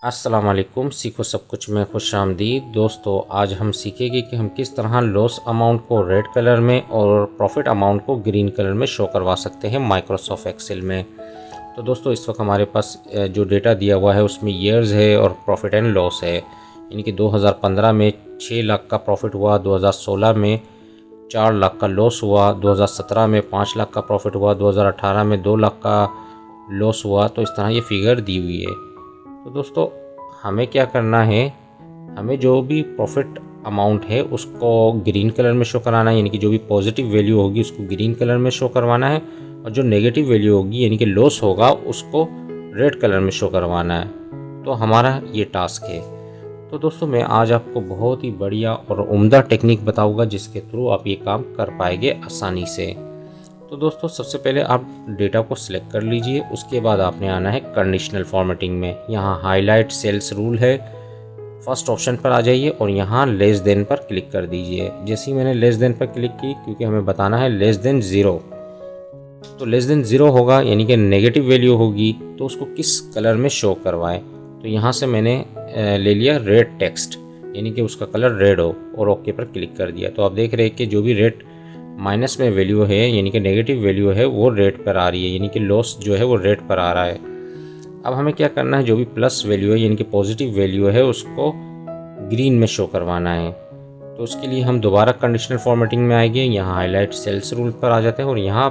अस्सलाम वालेकुम। सीखो सब कुछ में खुशामदीद। दोस्तों, आज हम सीखेंगे कि हम किस तरह लॉस अमाउंट को रेड कलर में और प्रॉफिट अमाउंट को ग्रीन कलर में शो करवा सकते हैं माइक्रोसॉफ्ट एक्सेल में। तो दोस्तों, इस वक्त हमारे पास जो डेटा दिया हुआ है उसमें ईयर्स है और प्रॉफिट एंड लॉस है। यानी कि 2015 में 6 लाख का प्रॉफिट हुआ, 2016 में 4 लाख का लॉस हुआ, 2017 में 5 लाख का प्रॉफिट हुआ, 2018 में 2 लाख का लॉस हुआ। तो इस तरह ये फिगर दी हुई है। तो दोस्तों, हमें क्या करना है, हमें जो भी प्रॉफिट अमाउंट है उसको ग्रीन कलर में शो कराना है, यानी कि जो भी पॉजिटिव वैल्यू होगी उसको ग्रीन कलर में शो करवाना है, और जो नेगेटिव वैल्यू होगी यानी कि लॉस होगा उसको रेड कलर में शो करवाना है। तो हमारा ये टास्क है। तो दोस्तों, मैं आज आपको बहुत ही बढ़िया और उम्दा टेक्निक बताऊंगा जिसके थ्रू आप ये काम कर पाएंगे आसानी से। तो दोस्तों, सबसे पहले आप डेटा को सिलेक्ट कर लीजिए। उसके बाद आपने आना है कंडीशनल फॉर्मेटिंग में। यहाँ हाईलाइट सेल्स रूल है, फर्स्ट ऑप्शन पर आ जाइए और यहाँ लेस देन पर क्लिक कर दीजिए। जैसे ही मैंने लेस देन पर क्लिक की, क्योंकि हमें बताना है लेस देन 0, तो लेस देन 0 होगा यानी कि नेगेटिव वैल्यू होगी, तो उसको किस कलर में शो करवाएं। तो यहाँ से मैंने ले लिया रेड टेक्स्ट, यानी कि उसका कलर रेड हो, और ओके पर क्लिक कर दिया। तो आप देख रहे हैं कि जो भी रेड माइनस में वैल्यू है यानी कि नेगेटिव वैल्यू है वो रेड पर आ रही है, यानी कि लॉस जो है वो रेड पर आ रहा है। अब हमें क्या करना है, जो भी प्लस वैल्यू है यानी कि पॉजिटिव वैल्यू है उसको ग्रीन में शो करवाना है। तो उसके लिए हम दोबारा कंडीशनल फॉर्मेटिंग में आएंगे, यहाँ हाईलाइट सेल्स रूल पर आ जाते हैं और यहाँ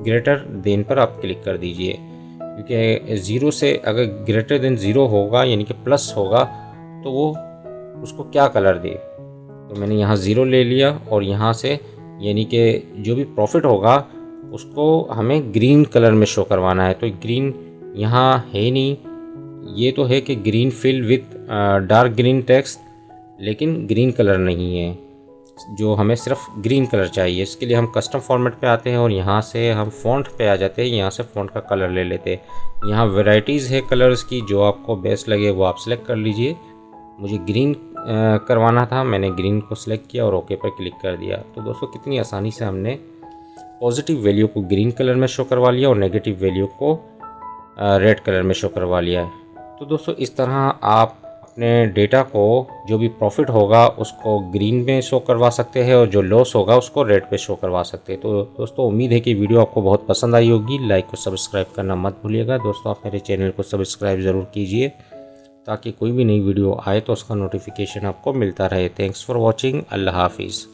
ग्रेटर देन पर आप क्लिक कर दीजिए, क्योंकि 0 से अगर ग्रेटर देन 0 होगा यानी कि प्लस होगा तो वो उसको क्या कलर दे। तो मैंने यहाँ 0 ले लिया और यहाँ से यानी कि जो भी प्रॉफिट होगा उसको हमें ग्रीन कलर में शो करवाना है। तो ग्रीन यहाँ है नहीं, ये तो है कि green fill with dark green text, लेकिन ग्रीन कलर नहीं है, जो हमें सिर्फ ग्रीन कलर चाहिए। इसके लिए हम कस्टम फॉर्मेट पे आते हैं और यहाँ से हम फ़ॉन्ट पे आ जाते हैं। यहाँ से फ़ॉन्ट का कलर ले लेते हैं। यहाँ वैरायटीज़ है कलर्स की, जो आपको बेस्ट लगे वो आप सेलेक्ट कर लीजिए। मुझे ग्रीन करवाना था, मैंने ग्रीन को सिलेक्ट किया और ओके पर क्लिक कर दिया। तो दोस्तों, कितनी आसानी से हमने पॉजिटिव वैल्यू को ग्रीन कलर में शो करवा लिया और नेगेटिव वैल्यू को रेड कलर में शो करवा लिया है। तो दोस्तों, इस तरह आप अपने डेटा को जो भी प्रॉफिट होगा उसको ग्रीन में शो करवा सकते हैं और जो लॉस होगा उसको रेड पे शो करवा सकते हैं। तो दोस्तों, उम्मीद है कि वीडियो आपको बहुत पसंद आई होगी। लाइक को सब्सक्राइब करना मत भूलिएगा। दोस्तों, आप मेरे चैनल को सब्सक्राइब ज़रूर कीजिए ताकि कोई भी नई वीडियो आए तो उसका नोटिफिकेशन आपको मिलता रहे। Thanks for watching. अल्लाह हाफिज़।